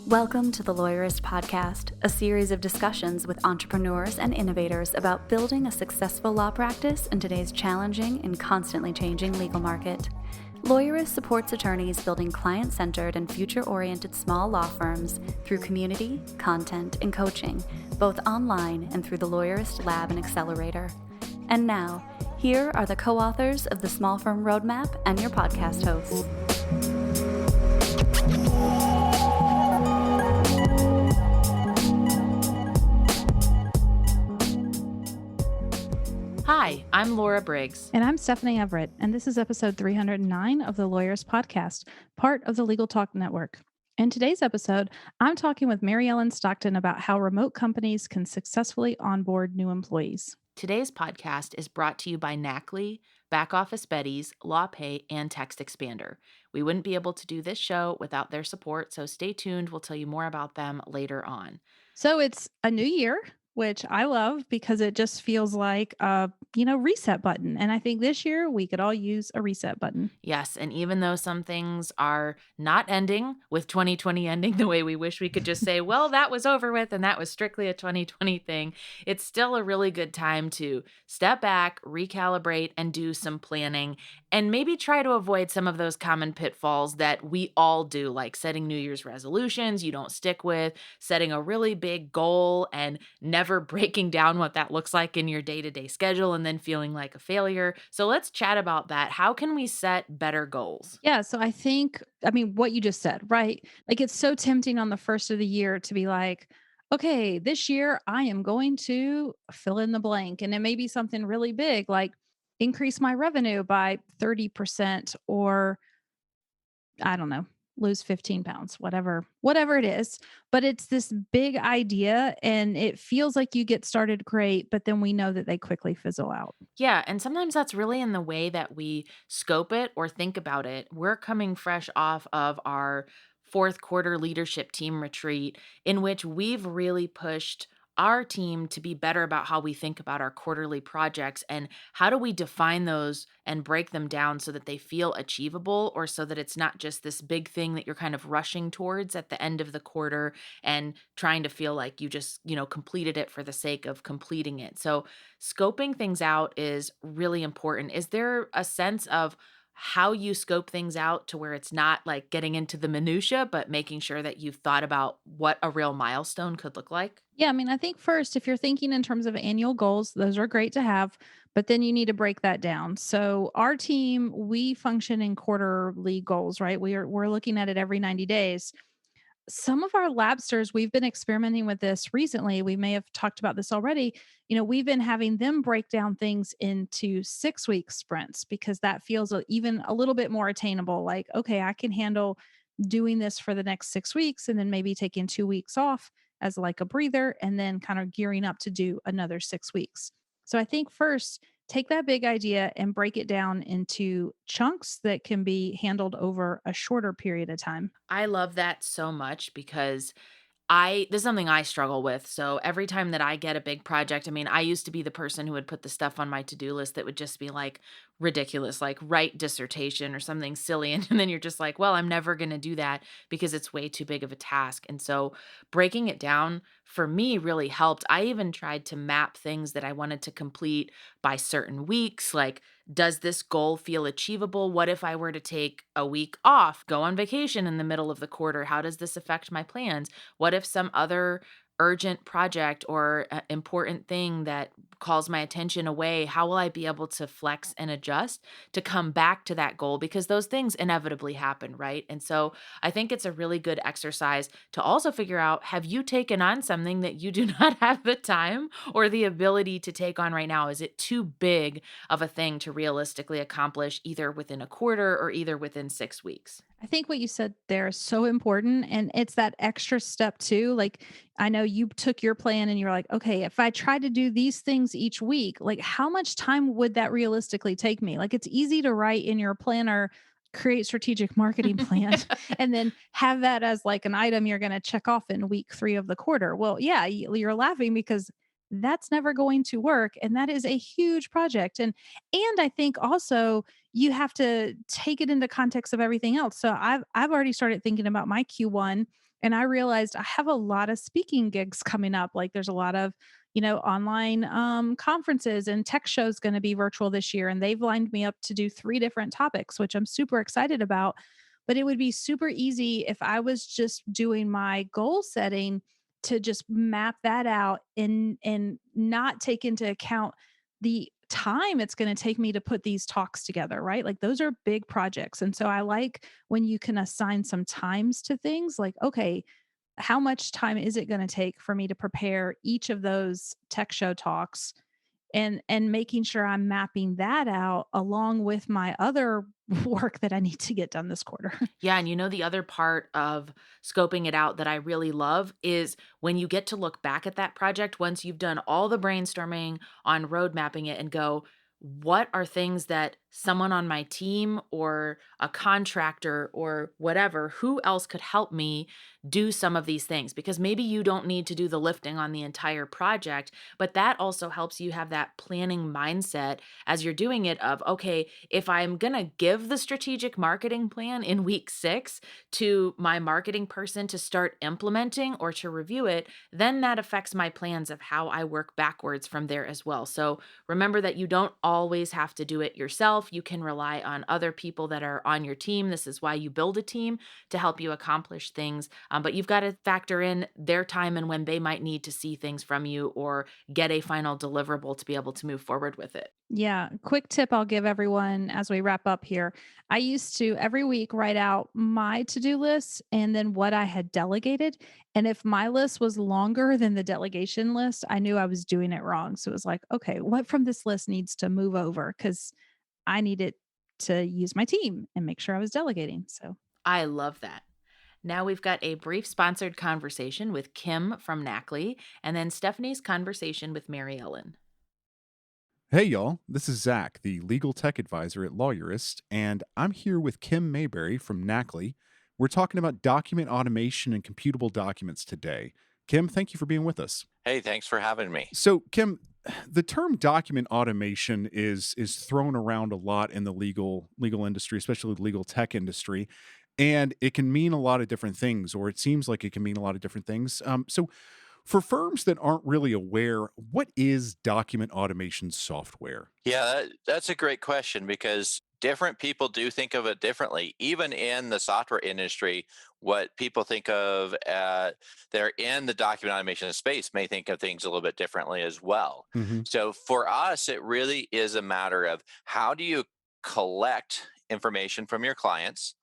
Welcome to the Lawyerist Podcast, a series of discussions with entrepreneurs and innovators about building a successful law practice in today's challenging and constantly changing legal market. Lawyerist supports attorneys building client-centered and future-oriented small law firms through community, content, and coaching, both online and through the Lawyerist Lab and Accelerator. And now, here are the co-authors of the Small Firm Roadmap and your podcast hosts. Hi, I'm Laura Briggs. And I'm Stephanie Everett, and this is episode 309 of the Lawyerist Podcast, part of the Legal Talk Network. In today's episode, I'm talking with Maryellen Stockton about how remote companies can successfully onboard new employees. Today's podcast is brought to you by Natalie, Back Office Betties, LawPay, and Text Expander. We wouldn't be able to do this show without their support, so stay tuned. We'll tell you more about them later on. So it's a new year, which I love because it just feels like a, reset button. And I think this year we could all use a reset button. Yes, and even though some things are not ending, with 2020 ending the way we wish we could just say, well, that was over with and that was strictly a 2020 thing, it's still a really good time to step back, recalibrate, and do some planning, and maybe try to avoid some of those common pitfalls that we all do, like setting New Year's resolutions you don't stick with, setting a really big goal and never breaking down what that looks like in your day-to-day schedule and then feeling like a failure. So let's chat about that. How can we set better goals? Yeah. So what you just said, right? Like it's so tempting on the first of the year to be like, okay, this year I am going to fill in the blank. And it may be something really big, like increase my revenue by 30%, or I don't know, lose 15 pounds, whatever it is. But it's this big idea and it feels like you get started great, but then we know that they quickly fizzle out. Yeah, and sometimes that's really in the way that we scope it or think about it. We're coming fresh off of our fourth quarter leadership team retreat, in which we've really pushed our team to be better about how we think about our quarterly projects and how do we define those and break them down so that they feel achievable, or so that it's not just this big thing that you're kind of rushing towards at the end of the quarter and trying to feel like you just, completed it for the sake of completing it. So scoping things out is really important. Is there a sense of how you scope things out to where it's not like getting into the minutia, but making sure that you've thought about what a real milestone could look like? Yeah, I think first, if you're thinking in terms of annual goals, those are great to have, but then you need to break that down. So our team, we function in quarterly goals, right? We're looking at it every 90 days. Some of our labsters, we've been experimenting with this recently. We may have talked about this already. We've been having them break down things into 6-week sprints because that feels even a little bit more attainable. Like, okay, I can handle doing this for the next 6 weeks and then maybe taking 2 weeks off as like a breather and then kind of gearing up to do another 6 weeks. So I think first, take that big idea and break it down into chunks that can be handled over a shorter period of time. I love that so much because this is something I struggle with. So every time that I get a big project, I used to be the person who would put the stuff on my to-do list that would just be like ridiculous, like write dissertation or something silly. And then you're just like, well, I'm never going to do that because it's way too big of a task. And so breaking it down for me really helped. I even tried to map things that I wanted to complete by certain weeks. Like, does this goal feel achievable? What if I were to take a week off, go on vacation in the middle of the quarter? How does this affect my plans? What if some other urgent project or important thing that calls my attention away? How will I be able to flex and adjust to come back to that goal? Because those things inevitably happen, right? And so I think it's a really good exercise to also figure out, have you taken on something that you do not have the time or the ability to take on right now? Is it too big of a thing to realistically accomplish either within a quarter or either within 6 weeks? I think what you said there is so important. And it's that extra step too. Like, I know you took your plan and you're like, okay, if I try to do these things each week, like how much time would that realistically take me? Like, it's easy to write in your planner, create strategic marketing plan, and then have that as like an item you're going to check off in week 3 of the quarter. Well, yeah, you're laughing because that's never going to work. And that is a huge project. And I think also you have to take it into context of everything else. So I've already started thinking about my Q1 And I realized I have a lot of speaking gigs coming up. Like there's a lot of, online conferences, and tech shows going to be virtual this year. And they've lined me up to do 3 different topics, which I'm super excited about. But it would be super easy if I was just doing my goal setting to just map that out and not take into account the time it's going to take me to put these talks together, right? Like those are big projects. And so I like when you can assign some times to things like, okay, how much time is it going to take for me to prepare each of those tech show talks, and making sure I'm mapping that out along with my other work that I need to get done this quarter. Yeah, and the other part of scoping it out that I really love is when you get to look back at that project once you've done all the brainstorming on road mapping it and go, what are things that someone on my team or a contractor or whatever, who else could help me do some of these things? Because maybe you don't need to do the lifting on the entire project, but that also helps you have that planning mindset as you're doing it of, okay, if I'm going to give the strategic marketing plan in week 6 to my marketing person to start implementing or to review it, then that affects my plans of how I work backwards from there as well. So remember that you don't always have to do it yourself. You can rely on other people that are on your team. This is why you build a team to help you accomplish things. But you've got to factor in their time and when they might need to see things from you or get a final deliverable to be able to move forward with it. Yeah, quick tip I'll give everyone as we wrap up here. I used to every week write out my to-do list and then what I had delegated. And if my list was longer than the delegation list, I knew I was doing it wrong. So it was like, okay, what from this list needs to move over? Because I needed to use my team and make sure I was delegating. So I love that. Now we've got a brief sponsored conversation with Kim from Natalie, and then Stephanie's conversation with Mary Ellen. Hey, y'all. This is Zach, the legal tech advisor at Lawyerist, and I'm here with Kim Mayberry from Natalie. We're talking about document automation and computable documents today. Kim, thank you for being with us. Hey, thanks for having me. So, Kim, the term document automation is thrown around a lot in the legal industry, especially the legal tech industry, and it can mean a lot of different things, or it seems like it can mean a lot of different things. So, for firms that aren't really aware, what is document automation software? Yeah, that's a great question because different people do think of it differently. Even in the software industry, what people think of they're in the document automation space may think of things a little bit differently as well. Hmm. So for us, it really is a matter of how do you collect information from your clients?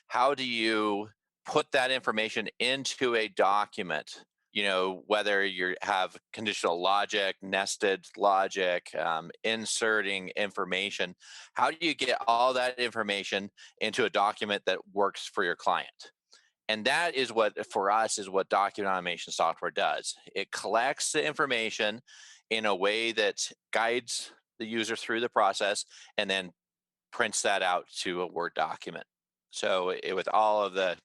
How do you put that information into a document? Whether you have conditional logic, nested logic, inserting information, how do you get all that information into a document that works for your client? And that is what, for us, is what document automation software does. It collects the information in a way that guides the user through the process and then prints that out to a Word document. So with all the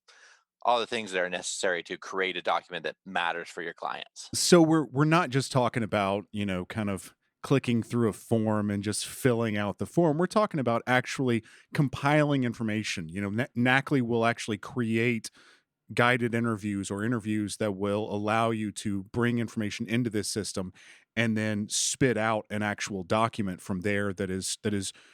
things that are necessary to create a document that matters for your clients. So we're not just talking about, kind of clicking through a form and just filling out the form. We're talking about actually compiling information. Nackley will actually create guided interviews or interviews that will allow you to bring information into this system and then spit out an actual document from there that is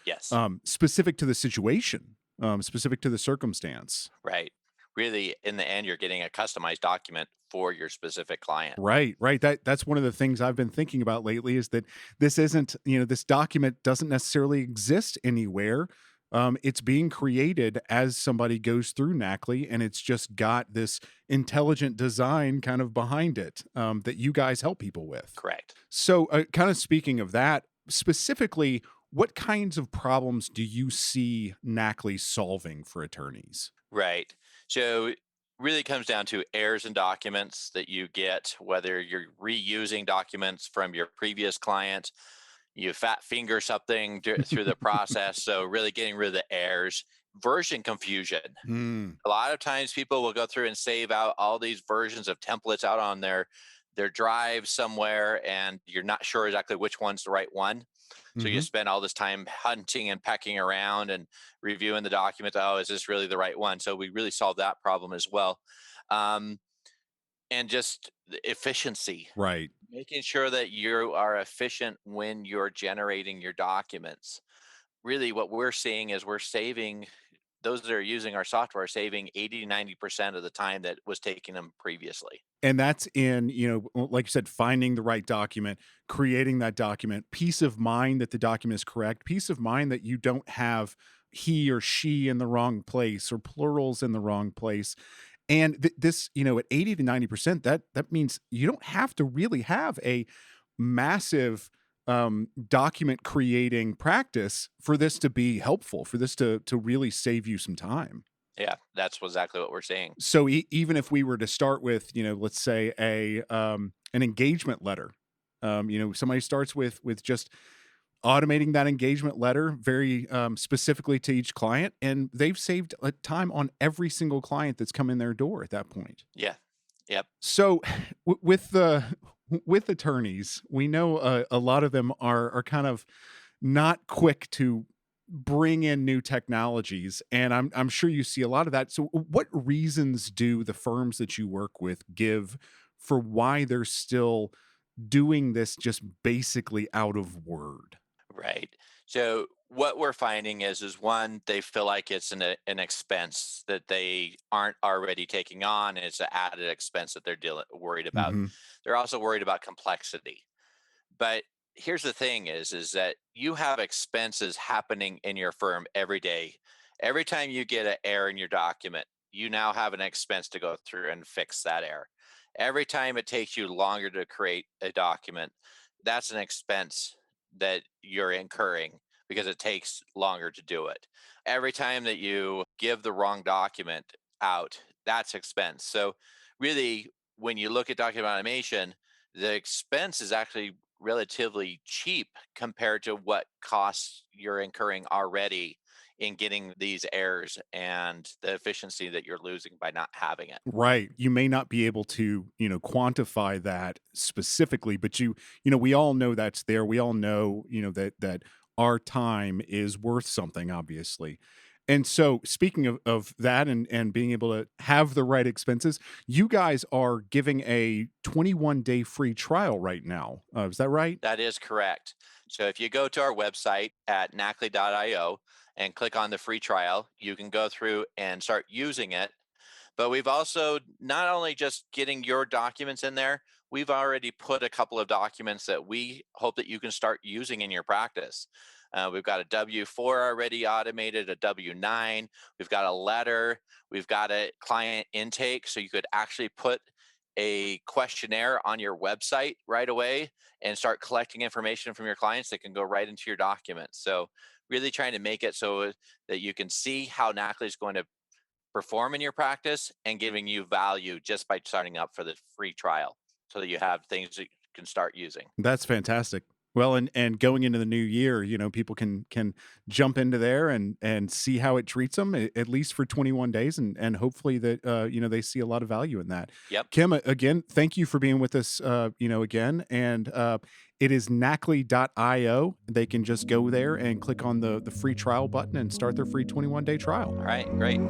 Yes. specific to the situation, specific to the circumstance. Right. Really, in the end, you're getting a customized document for your specific client. Right, right. That's one of the things I've been thinking about lately is that this isn't, this document doesn't necessarily exist anywhere. It's being created as somebody goes through Nackley, and it's just got this intelligent design kind of behind it that you guys help people with. Correct. So, kind of speaking of that, specifically, what kinds of problems do you see Nackley solving for attorneys? Right. So really comes down to errors in documents that you get, whether you're reusing documents from your previous client, you fat finger something through the process. So really getting rid of the errors. Version confusion. Hmm. A lot of times people will go through and save out all these versions of templates out on their drive somewhere, and you're not sure exactly which one's the right one. So you Hmm. spend all this time hunting and pecking around and reviewing the document. Oh, is this really the right one? So we really solved that problem as well. and just the efficiency, Right. making sure that you are efficient when you're generating your documents. Really, what we're seeing is we're saving those that are using our software, are saving 80 to 90% of the time that was taking them previously. And that's in, like you said, finding the right document, creating that document, peace of mind that the document is correct, peace of mind that you don't have he or she in the wrong place or plurals in the wrong place. And this, at 80 to 90%, that means you don't have to really have a massive document creating practice for this to be helpful, for this to really save you some time. Yeah, that's exactly what we're seeing. So even if we were to start with, let's say an engagement letter, somebody starts with just automating that engagement letter very specifically to each client, and they've saved time on every single client that's come in their door at that point. Yeah. Yep. So with attorneys, we know a lot of them are kind of not quick to bring in new technologies, and I'm sure you see a lot of that. So what reasons do the firms that you work with give for why they're still doing this just basically out of Word? Right. So what we're finding is one, they feel like it's an expense that they aren't already taking on, and it's an added expense that they're worried about. Mhm. They're also worried about complexity. But here's the thing is that you have expenses happening in your firm every day. Every time you get an error in your document, you now have an expense to go through and fix that error. Every time it takes you longer to create a document, that's an expense that you're incurring because it takes longer to do it. Every time that you give the wrong document out, that's expense. So really, when you look at document automation, the expense is actually relatively cheap compared to what costs you're incurring already in getting these errors and the efficiency that you're losing by not having it. Right. You may not be able to, quantify that specifically, but we all know that's there. We all know, that our time is worth something, obviously. And so speaking of that and being able to have the right expenses, you guys are giving a 21-day free trial right now. Is that right? That is correct. So if you go to our website at natalie.io and click on the free trial, you can go through and start using it. But we've also not only just getting your documents in there, we've already put a couple of documents that we hope that you can start using in your practice. We've got a W-4 already automated, a W-9. We've got a letter. We've got a client intake. So you could actually put a questionnaire on your website right away and start collecting information from your clients that can go right into your documents. So really trying to make it so that you can see how Natalie is going to perform in your practice and giving you value just by signing up for the free trial so that you have things that you can start using. That's fantastic. Well, and going into the new year, people can jump into there and see how it treats them at least for 21 days, and hopefully that they see a lot of value in that. Yep. Kim, again, thank you for being with us. Again, and it is nacli.io. They can just go there and click on the free trial button and start their free 21-day trial. All right, great.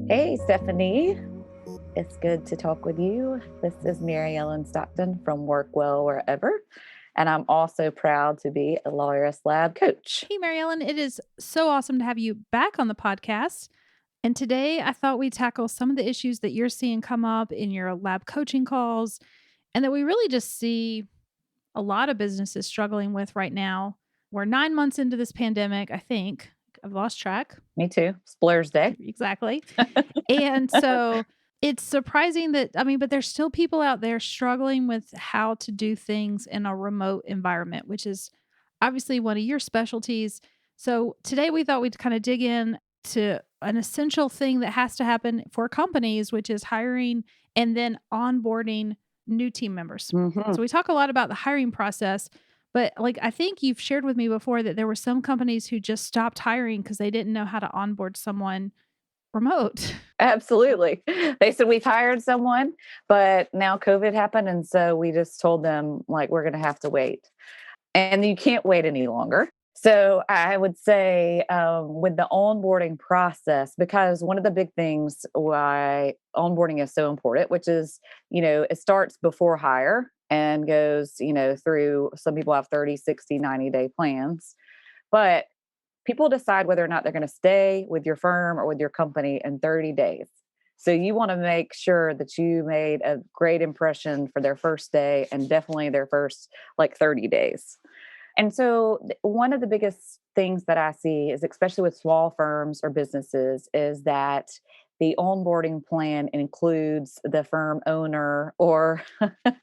Hey, Stephanie. It's good to talk with you. This is Maryellen Stockton from Work Well Wherever, and I'm also proud to be a Lawyerist Lab coach. Hey, Maryellen, it is so awesome to have you back on the podcast. And today I thought we'd tackle some of the issues that you're seeing come up in your lab coaching calls, and that we really just see a lot of businesses struggling with right now. We're 9 months into this pandemic, I think. I've lost track. Me too. Splur's Day. Exactly. And so it's surprising that, but there's still people out there struggling with how to do things in a remote environment, which is obviously one of your specialties. So today we thought we'd kind of dig in to an essential thing that has to happen for companies, which is hiring and then onboarding new team members. Mhm. So we talk a lot about the hiring process, but I think you've shared with me before that there were some companies who just stopped hiring because they didn't know how to onboard someone remote. Absolutely. They said, we've hired someone, but now COVID happened. And so we just told them, we're going to have to wait. And you can't wait any longer. So I would say with the onboarding process, because one of the big things why onboarding is so important, which is, it starts before hire and goes, through some people have 30, 60, 90-day plans. But people decide whether or not they're going to stay with your firm or with your company in 30 days. So you want to make sure that you made a great impression for their first day and definitely their first 30 days. And so one of the biggest things that I see is, especially with small firms or businesses, is that the onboarding plan includes the firm owner or,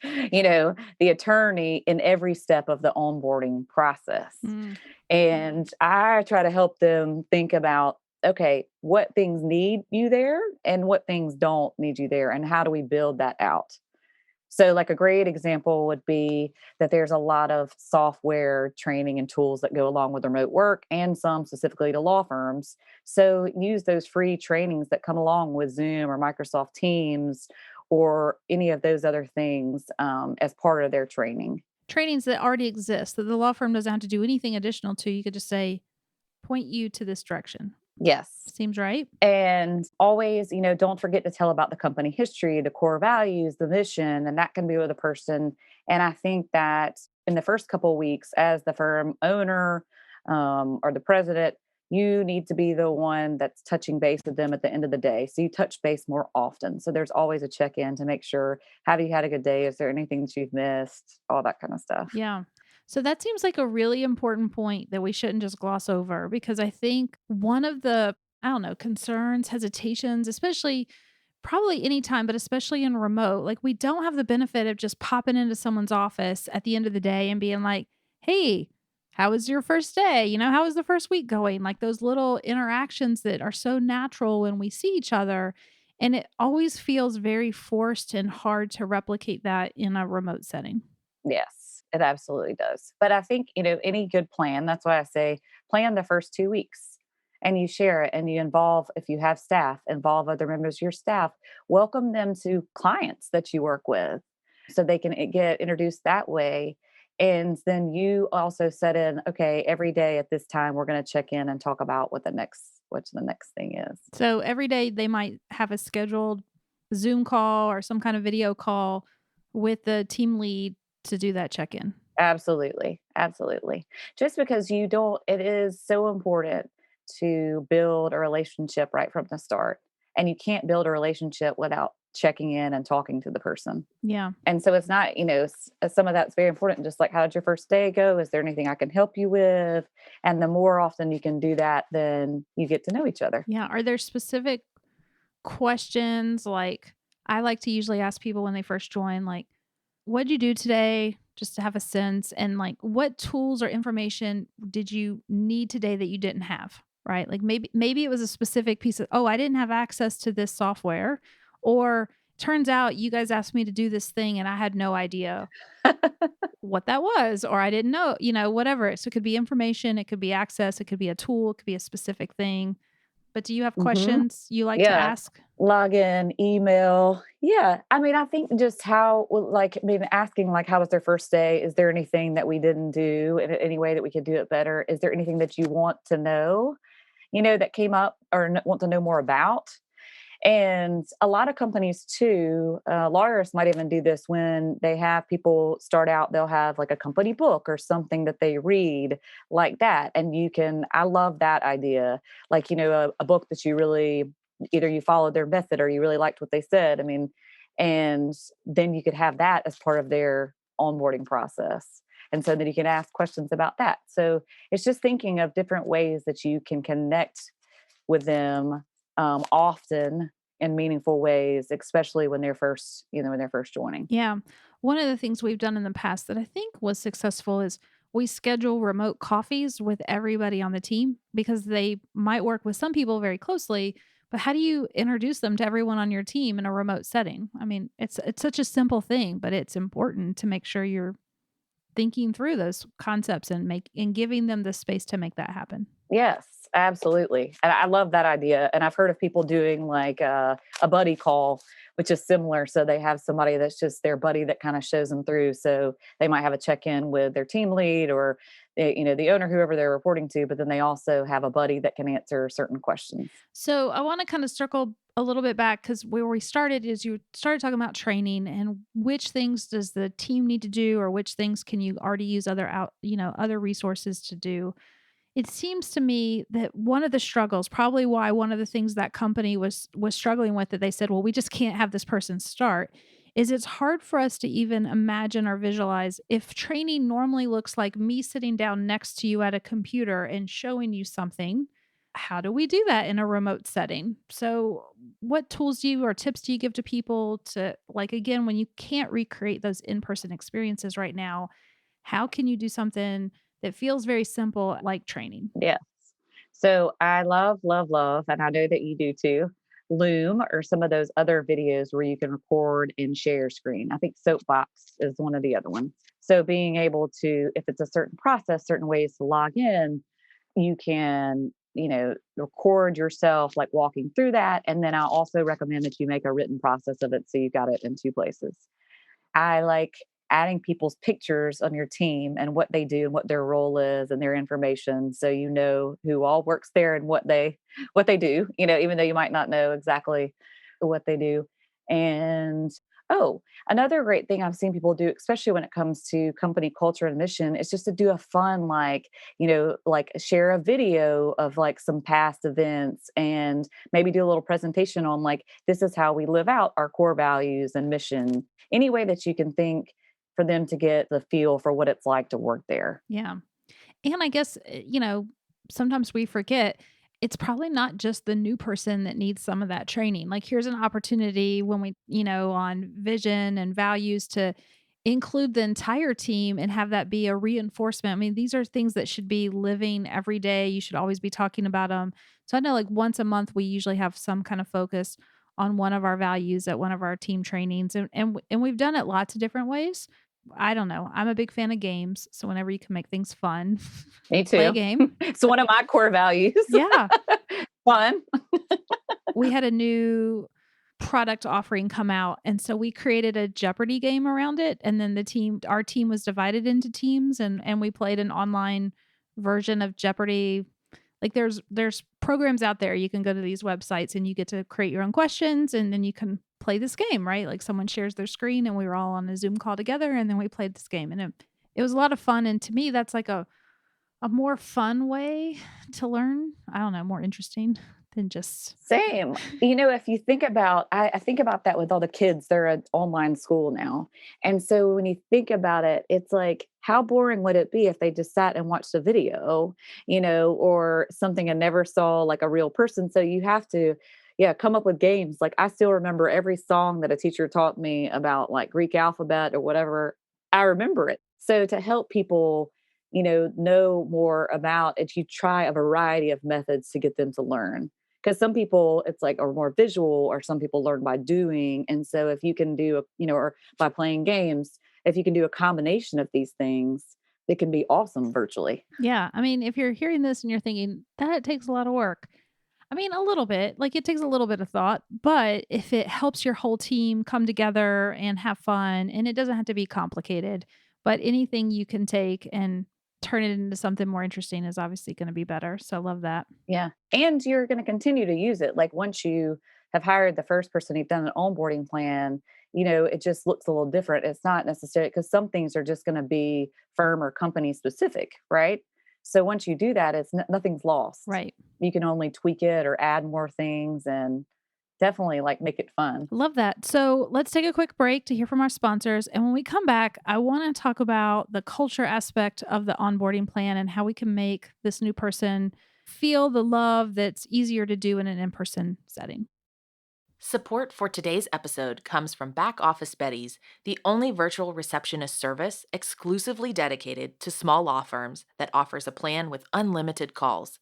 the attorney in every step of the onboarding process. And I try to help them think about, okay, what things need you there and what things don't need you there, and how do we build that out? So a great example would be that there's a lot of software training and tools that go along with remote work, and some specifically to law firms. So use those free trainings that come along with Zoom or Microsoft Teams or any of those other things as part of their training. Trainings that already exist that the law firm doesn't have to do anything additional to. You could just say, point you to this direction. Yes. Seems right. And always, don't forget to tell about the company history, the core values, the mission, and that can be with a person. And I think that in the first couple of weeks, as the firm owner or the president, you need to be the one that's touching base with them at the end of the day. So you touch base more often. So there's always a check-in to make sure, have you had a good day? Is there anything that you've missed? All that kind of stuff. Yeah. So that seems like a really important point that we shouldn't just gloss over, because I think one of the, concerns, hesitations, especially probably anytime, but especially in remote, we don't have the benefit of just popping into someone's office at the end of the day and being like, hey, how was your first day? How was the first week going? Those little interactions that are so natural when we see each other. And it always feels very forced and hard to replicate that in a remote setting. Yes, it absolutely does. But I think, any good plan, that's why I say plan the first 2 weeks and you share it and you involve, if you have staff, involve other members of your staff, welcome them to clients that you work with so they can get introduced that way. And then you also set in, okay, every day at this time, we're going to check in and talk about what the next thing is. So every day they might have a scheduled Zoom call or some kind of video call with the team lead to do that check-in. Absolutely. Absolutely. Just because it is so important to build a relationship right from the start. And you can't build a relationship without checking in and talking to the person. Yeah. And so it's not, some of that's very important. Just how did your first day go? Is there anything I can help you with? And the more often you can do that, then you get to know each other. Yeah. Are there specific questions? I like to usually ask people when they first join, what'd you do today? Just to have a sense. And what tools or information did you need today that you didn't have? Right. Maybe it was a specific piece of, I didn't have access to this software, or turns out you guys asked me to do this thing and I had no idea what that was, or I didn't know, whatever. So it could be information, it could be access, it could be a tool, it could be a specific thing. But do you have questions you like to ask? Login, email. Yeah. I think just asking how was their first day? Is there anything that we didn't do in any way that we could do it better? Is there anything that you want to know, that came up or want to know more about? And a lot of companies too, lawyers might even do this when they have people start out, they'll have a company book or something that they read like that. And I love that idea. A book that you really, either you followed their method or you really liked what they said. And then you could have that as part of their onboarding process. And so then you can ask questions about that. So it's just thinking of different ways that you can connect with them often in meaningful ways, especially when they're first joining. Yeah. One of the things we've done in the past that I think was successful is we schedule remote coffees with everybody on the team, because they might work with some people very closely, but how do you introduce them to everyone on your team in a remote setting? It's such a simple thing, but it's important to make sure you're thinking through those concepts and giving them the space to make that happen. Yes. Absolutely. And I love that idea. And I've heard of people doing like a buddy call, which is similar. So they have somebody that's just their buddy that kind of shows them through. So they might have a check in with their team lead or, the owner, whoever they're reporting to, but then they also have a buddy that can answer certain questions. So I want to kind of circle a little bit back because where we started is you started talking about training and which things does the team need to do or which things can you already use other resources to do. It seems to me that one of the struggles, probably why one of the things that company was struggling with, that they said, well, we just can't have this person start, is it's hard for us to even imagine or visualize if training normally looks like me sitting down next to you at a computer and showing you something. How do we do that in a remote setting? So, what tools do you or tips do you give to people to, like, again, when you can't recreate those in person experiences right now, how can you do something that feels very simple like training? Yes. So I love, love, love, and I know that you do too. Loom or some of those other videos where you can record and share screen. I think Soapbox is one of the other ones. So being able to, if it's a certain process, certain ways to log in, you can, record yourself like walking through that. And then I also recommend that you make a written process of it so you've got it in two places. I like adding people's pictures on your team and what they do and what their role is and their information so you know who all works there and what they do, even though you might not know exactly what they do. And another great thing I've seen people do, especially when it comes to company culture and mission, is just to do a fun like share a video of like some past events and maybe do a little presentation on like this is how we live out our core values and mission, any way that you can think for them to get the feel for what it's like to work there. Yeah. And I guess, sometimes we forget it's probably not just the new person that needs some of that training. Like, here's an opportunity when we, on vision and values to include the entire team and have that be a reinforcement. I mean, these are things that should be living every day. You should always be talking about them. So I know like once a month, we usually have some kind of focus on one of our values at one of our team trainings. And we've done it lots of different ways. I don't know. I'm a big fan of games. So whenever you can make things fun, Me play a too. game. It's one of my core values. Yeah. Fun. We had a new product offering come out. And so we created a Jeopardy game around it. And then our team was divided into teams and we played an online version of Jeopardy. Like there's programs out there. You can go to these websites and you get to create your own questions and then you can play this game, right? Like someone shares their screen and we were all on a Zoom call together and then we played this game. And it was a lot of fun. And to me, that's like a more fun way to learn. I don't know, more interesting than just Same. If you think about, I think about that with all the kids, they're at online school now. And so when you think about it, it's like, how boring would it be if they just sat and watched a video, or something and never saw like a real person? So you have to, come up with games. Like I still remember every song that a teacher taught me about like Greek alphabet or whatever. I remember it. So to help people, know more about it, you try a variety of methods to get them to learn. Because some people, it's like, are more visual, or some people learn by doing. And so if you can do, or by playing games, if you can do a combination of these things, it can be awesome virtually. Yeah. I mean, if you're hearing this and you're thinking that takes a lot of work, I mean, a little bit, like it takes a little bit of thought, but if it helps your whole team come together and have fun, and it doesn't have to be complicated, but anything you can take and turn it into something more interesting is obviously going to be better. So I love that. Yeah. And you're going to continue to use it. Like once you have hired the first person, you've done an onboarding plan, it just looks a little different. It's not necessarily because some things are just going to be firm or company specific, right? So once you do that, it's nothing's lost. Right. You can only tweak it or add more things and definitely like make it fun. Love that. So let's take a quick break to hear from our sponsors. And when we come back, I want to talk about the culture aspect of the onboarding plan and how we can make this new person feel the love that's easier to do in an in-person setting. Support for today's episode comes from Back Office Betties, the only virtual receptionist service exclusively dedicated to small law firms that offers a plan with unlimited calls.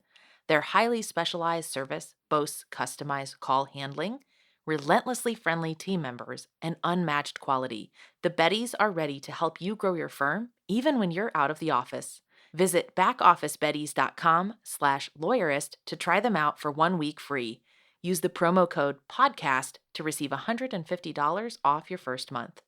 Their highly specialized service boasts customized call handling, relentlessly friendly team members, and unmatched quality. The Betties are ready to help you grow your firm even when you're out of the office. Visit backofficebetties.com/lawyerist to try them out for 1 week free. Use the promo code PODCAST to receive $150 off your first month.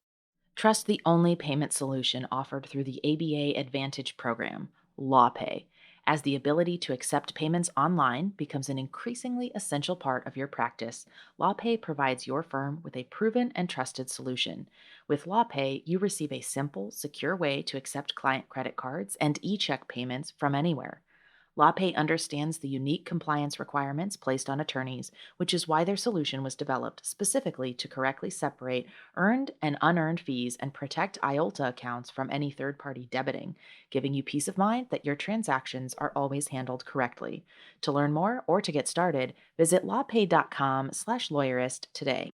Trust the only payment solution offered through the ABA Advantage program, LawPay, as the ability to accept payments online becomes an increasingly essential part of your practice. LawPay provides your firm with a proven and trusted solution. With LawPay, you receive a simple, secure way to accept client credit cards and e-check payments from anywhere. LawPay understands the unique compliance requirements placed on attorneys, which is why their solution was developed specifically to correctly separate earned and unearned fees and protect IOLTA accounts from any third-party debiting, giving you peace of mind that your transactions are always handled correctly. To learn more or to get started, visit lawpay.com/lawyerist today.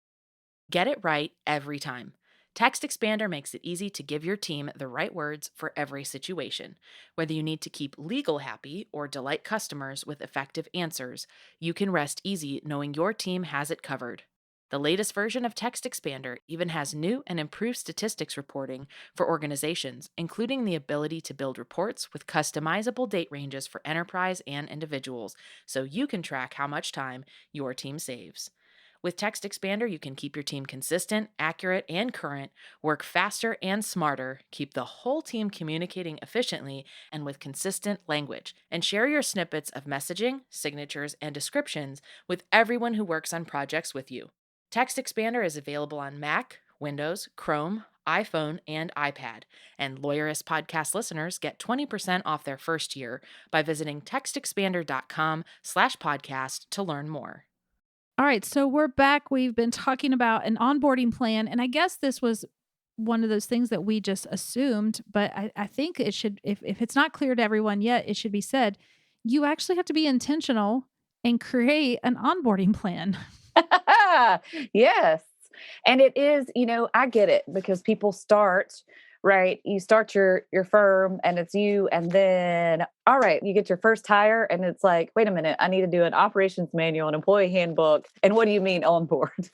Get it right every time. Text Expander makes it easy to give your team the right words for every situation. Whether you need to keep legal happy or delight customers with effective answers, you can rest easy knowing your team has it covered. The latest version of Text Expander even has new and improved statistics reporting for organizations, including the ability to build reports with customizable date ranges for enterprise and individuals, so you can track how much time your team saves. With Text Expander, you can keep your team consistent, accurate, and current, work faster and smarter, keep the whole team communicating efficiently and with consistent language, and share your snippets of messaging, signatures, and descriptions with everyone who works on projects with you. Text Expander is available on Mac, Windows, Chrome, iPhone, and iPad, and Lawyerist podcast listeners get 20% off their first year by visiting textexpander.com/podcast to learn more. All right, so we're back. We've been talking about an onboarding plan, and I guess this was one of those things that we just assumed, but I think it should, if it's not clear to everyone yet, it should be said. You actually have to be intentional and create an onboarding plan. Yes. And it is, I get it because people start, right? You start your firm and it's you, and then all right, you get your first hire and it's like, wait a minute, I need to do an operations manual, an employee handbook. And what do you mean onboard?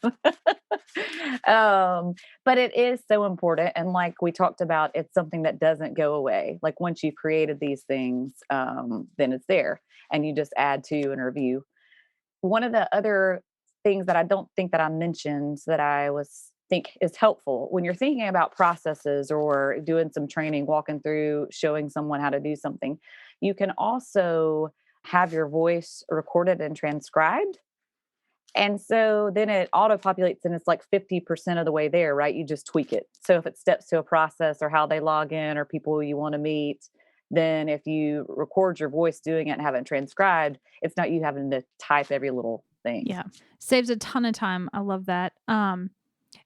But it is so important. And like we talked about, it's something that doesn't go away. Like once you've created these things, then it's there and you just add to and review. One of the other things that I don't think that I mentioned that think is helpful when you're thinking about processes or doing some training, walking through, showing someone how to do something, you can also have your voice recorded and transcribed. And so then it auto populates and it's like 50% of the way there, right? You just tweak it. So if it steps to a process or how they log in or people you want to meet, then if you record your voice doing it and have it transcribed, it's not you having to type every little thing. Yeah. Saves a ton of time. I love that.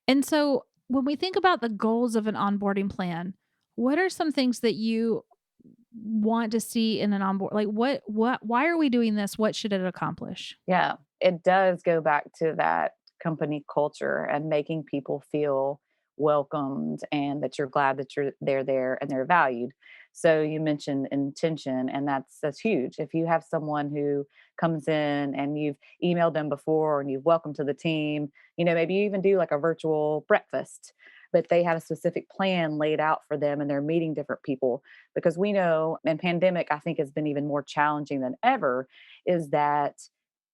And so when we think about the goals of an onboarding plan, what are some things that you want to see in an onboard? Like why are we doing this? What should it accomplish? Yeah, it does go back to that company culture and making people feel welcomed and that you're glad that they're there and they're valued. So you mentioned intention, and that's huge. If you have someone who comes in and you've emailed them before and you've welcomed to the team, maybe you even do like a virtual breakfast, but they have a specific plan laid out for them and they're meeting different people. Because we know, and pandemic, I think has been even more challenging than ever, is that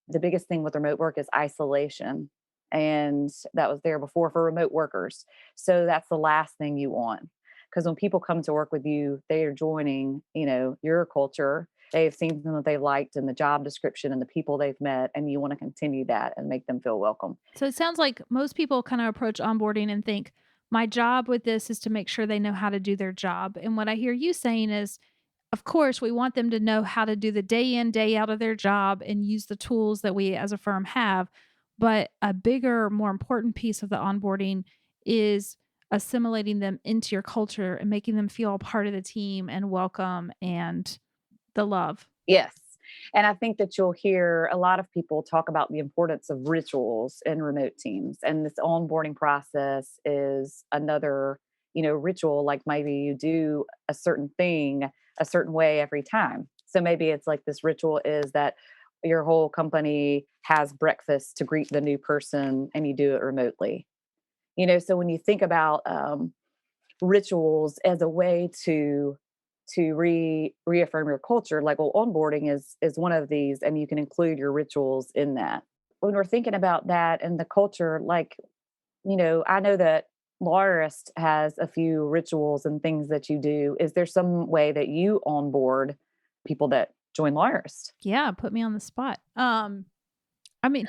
the biggest thing with remote work is isolation. And that was there before for remote workers. So that's the last thing you want. Because when people come to work with you, they are joining, your culture. They've seen something that they liked in the job description and the people they've met, and you want to continue that and make them feel welcome. So it sounds like most people kind of approach onboarding and think, my job with this is to make sure they know how to do their job. And what I hear you saying is, of course, we want them to know how to do the day in, day out of their job and use the tools that we as a firm have. But a bigger, more important piece of the onboarding is assimilating them into your culture and making them feel a part of the team and welcome and the love. Yes. And I think that you'll hear a lot of people talk about the importance of rituals in remote teams. And this onboarding process is another, ritual, like maybe you do a certain thing a certain way every time. So maybe it's like this ritual is that your whole company has breakfast to greet the new person and you do it remotely. So when you think about rituals as a way to to reaffirm your culture, like, well, onboarding is one of these, and you can include your rituals in that. When we're thinking about that and the culture, like, I know that Lawyerist has a few rituals and things that you do. Is there some way that you onboard people that join Lawyerist? Yeah, put me on the spot. I mean,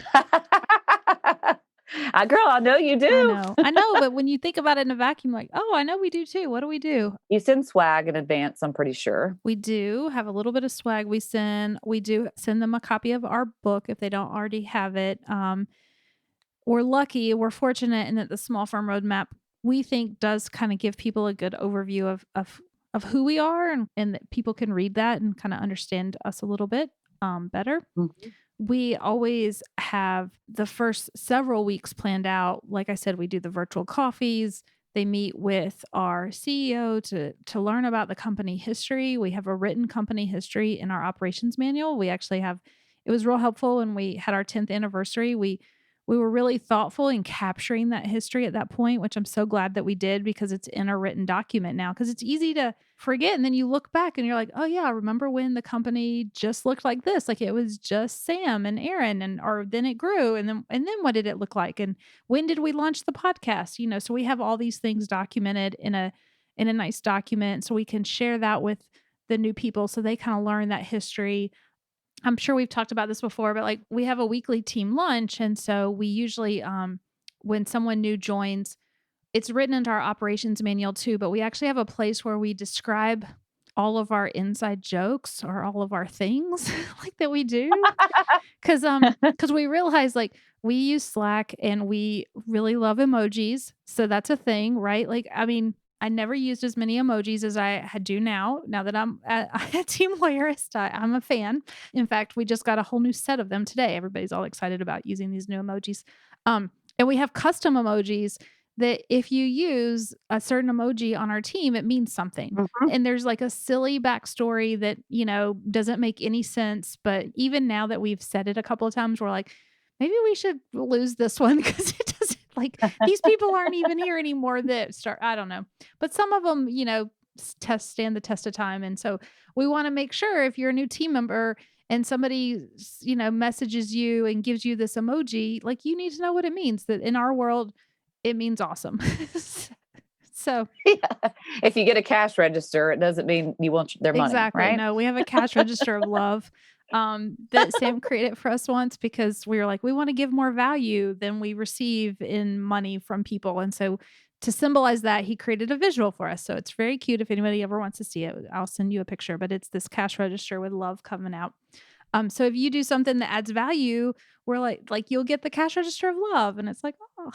Girl, I know you do. I know, but when you think about it in a vacuum, like, oh, I know we do too. What do we do? You send swag in advance, I'm pretty sure. We do have a little bit of swag we send. We do send them a copy of our book if they don't already have it. We're lucky, we're fortunate in that the Small Firm Roadmap, we think, does kind of give people a good overview of who we are, and that people can read that and kind of understand us a little bit better. Mhm. We always have the first several weeks planned out. Like I said, we do the virtual coffees. They meet with our CEO to learn about the company history. We have a written company history in our operations manual. We actually have, it was real helpful when we had our 10th anniversary. We were really thoughtful in capturing that history at that point, which I'm so glad that we did, because it's in a written document now, because it's easy to forget. And then you look back and you're like, oh yeah, remember when the company just looked like this? Like it was just Sam and Aaron, or then it grew. And then what did it look like? And when did we launch the podcast? So we have all these things documented in a nice document, so we can share that with the new people so they kind of learn that history. I'm sure we've talked about this before, but like we have a weekly team lunch. And so we usually, when someone new joins, it's written into our operations manual too, but we actually have a place where we describe all of our inside jokes or all of our things like that we do. Cause we realize, like, we use Slack and we really love emojis. So that's a thing, right? Like, I mean, I never used as many emojis as I do now. Now that I'm at Team Lawyerist, I'm a fan. In fact, we just got a whole new set of them today. Everybody's all excited about using these new emojis. And we have custom emojis that if you use a certain emoji on our team, it means something. Mhm. And there's like a silly backstory that, doesn't make any sense. But even now that we've said it a couple of times, we're like, maybe we should lose this one, because it doesn't, like, these people aren't even here anymore that start, I don't know. But some of them, stand the test of time. And so we want to make sure, if you're a new team member and somebody, messages you and gives you this emoji, like, you need to know what it means. That in our world, it means awesome. So Yeah. If you get a cash register, it doesn't mean you want their money, exactly. right? No, we have a cash register of love that Sam created for us once, because we were like, we want to give more value than we receive in money from people. And so to symbolize that, he created a visual for us. So it's very cute. If anybody ever wants to see it, I'll send you a picture, but it's this cash register with love coming out. So if you do something that adds value, we're like you'll get the cash register of love. And it's like, oh.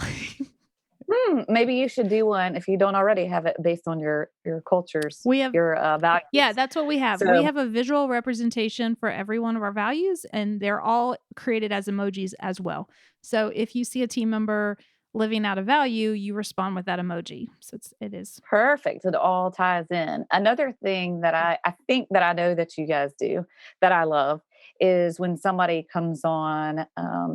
Maybe you should do one, if you don't already have it, based on your cultures, We have, your values. yeah, that's what we have. So- We have a visual representation for every one of our values, and they're all created as emojis as well. So if you see a team member living out a value, you respond with that emoji. So it is Perfect. It all ties in. Another thing that I think that I know that you guys do that I love is when somebody comes on,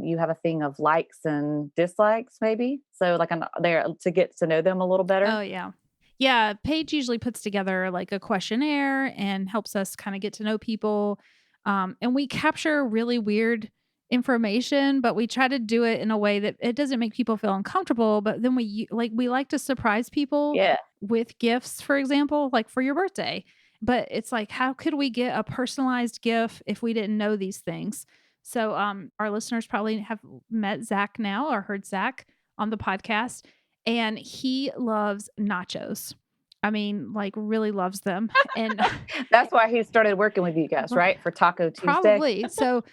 you have a thing of likes and dislikes, maybe. So like there to get to know them a little better. Oh yeah. Yeah, Paige usually puts together like a questionnaire and helps us kind of get to know people. And we capture really weird information, but we try to do it in a way that it doesn't make people feel uncomfortable. But then we like to surprise people Yeah. with gifts, for example, like for your birthday. But it's like, how could we get a personalized gift if we didn't know these things? So our listeners probably have met Zach now, or heard Zach on the podcast, and he loves nachos. I mean, like, really loves them. And That's why he started working with you guys, right? For Taco Tuesday. probably. So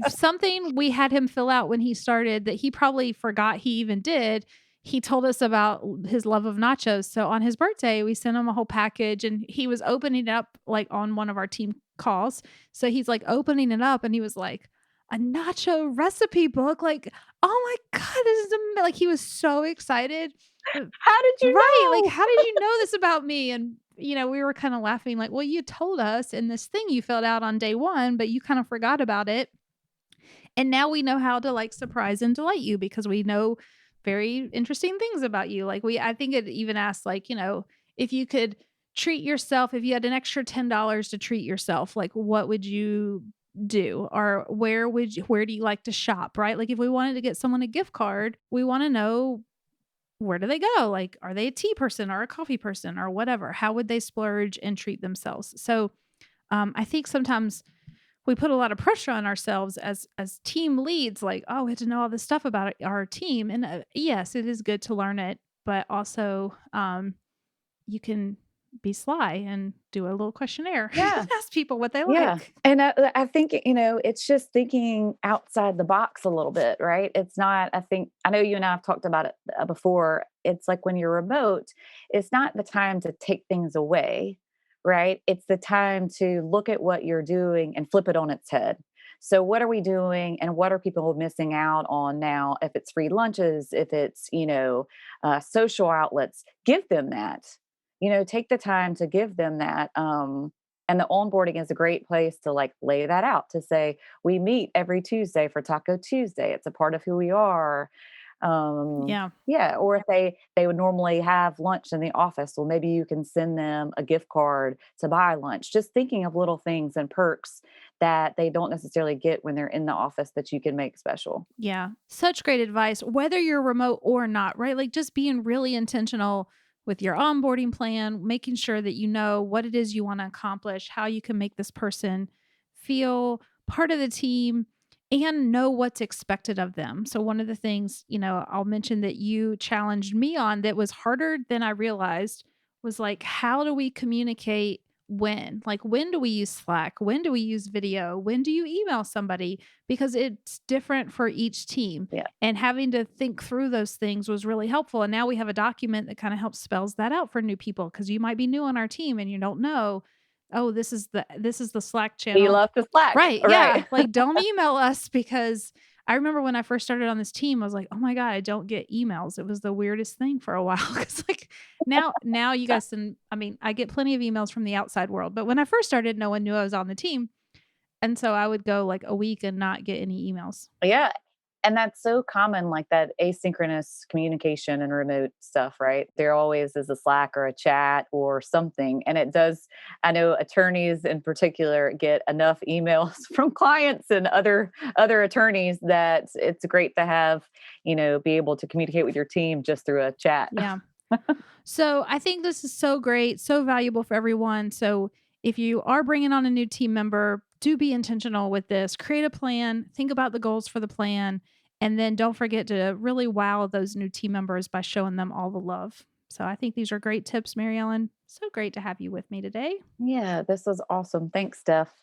something we had him fill out when he started that he probably forgot he even did. He told us about his love of nachos. So on his birthday, we sent him a whole package, and he was opening it up like on one of our team calls. So he's like opening it up, and he was like, a nacho recipe book. Like, oh my God, this is amazing. Like, he was so excited. How did you Right. know? Like, how did you know this about me? And, we were kind of laughing, like, well, you told us in this thing you filled out on day one, but you kind of forgot about it. And now we know how to like surprise and delight you, because we know very interesting things about you. Like, I think it even asked, like, if you could treat yourself. If you had an extra $10 to treat yourself, like what would you do? Or where do you like to shop, right? Like if we wanted to get someone a gift card, we want to know, where do they go? Like, are they a tea person or a coffee person or whatever? How would they splurge and treat themselves? So I think sometimes we put a lot of pressure on ourselves as team leads, like, oh, we have to know all this stuff about our team. And yes, it is good to learn it, but also you can be sly and do a little questionnaire. Yeah. Ask people what they Yeah. like. And I think, it's just thinking outside the box a little bit, right? It's not, I know you and I have talked about it before. It's like when you're remote, it's not the time to take things away, right? It's the time to look at what you're doing and flip it on its head. So what are we doing and what are people missing out on now? If it's free lunches, if it's, social outlets, give them that. Take the time to give them that. And the onboarding is a great place to like lay that out, to say, we meet every Tuesday for Taco Tuesday. It's a part of who we are. Yeah. Or if they would normally have lunch in the office, well, maybe you can send them a gift card to buy lunch. Just thinking of little things and perks that they don't necessarily get when they're in the office that you can make special. Yeah. Such great advice, whether you're remote or not, right? Like just being really intentional with your onboarding plan, making sure that you know what it is you want to accomplish, how you can make this person feel part of the team and know what's expected of them. So one of the things, I'll mention that you challenged me on that was harder than I realized was like, how do we communicate when? Like, when do we use Slack? When do we use video? When do you email somebody? Because it's different for each team. Yeah. And having to think through those things was really helpful. And now we have a document that kind of helps spells that out for new people, because you might be new on our team and you don't know, oh, this is the Slack channel. We love to Slack. Right. Yeah. Like, don't email us, because I remember when I first started on this team, I was like, oh my God, I don't get emails. It was the weirdest thing for a while. Cause like now you guys can, I get plenty of emails from the outside world, but when I first started, no one knew I was on the team. And so I would go like a week and not get any emails. Yeah. And that's so common, like that asynchronous communication and remote stuff, right? There always is a Slack or a chat or something. And it does, I know attorneys in particular get enough emails from clients and other attorneys that it's great to have, be able to communicate with your team just through a chat. Yeah. So I think this is so great, so valuable for everyone. So if you are bringing on a new team member, do be intentional with this. Create a plan, think about the goals for the plan, and then don't forget to really wow those new team members by showing them all the love. So I think these are great tips, Maryellen. So great to have you with me today. Yeah, this was awesome. Thanks, Steph.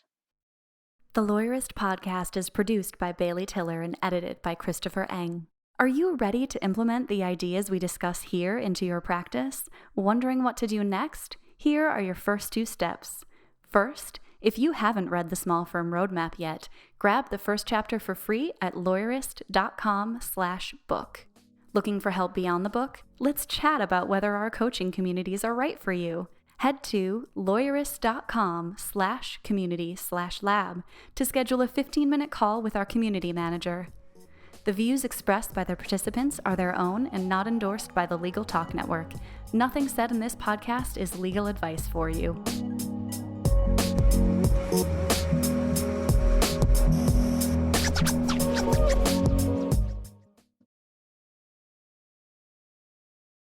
The Lawyerist podcast is produced by Bailey Tiller and edited by Christopher Eng. Are you ready to implement the ideas we discuss here into your practice? Wondering what to do next? Here are your first 2 steps. First, if you haven't read the Small Firm Roadmap yet, grab the first chapter for free at lawyerist.com/book. Looking for help beyond the book? Let's chat about whether our coaching communities are right for you. Head to lawyerist.com/community/lab to schedule a 15-minute call with our community manager. The views expressed by the participants are their own and not endorsed by the Legal Talk Network. Nothing said in this podcast is legal advice for you.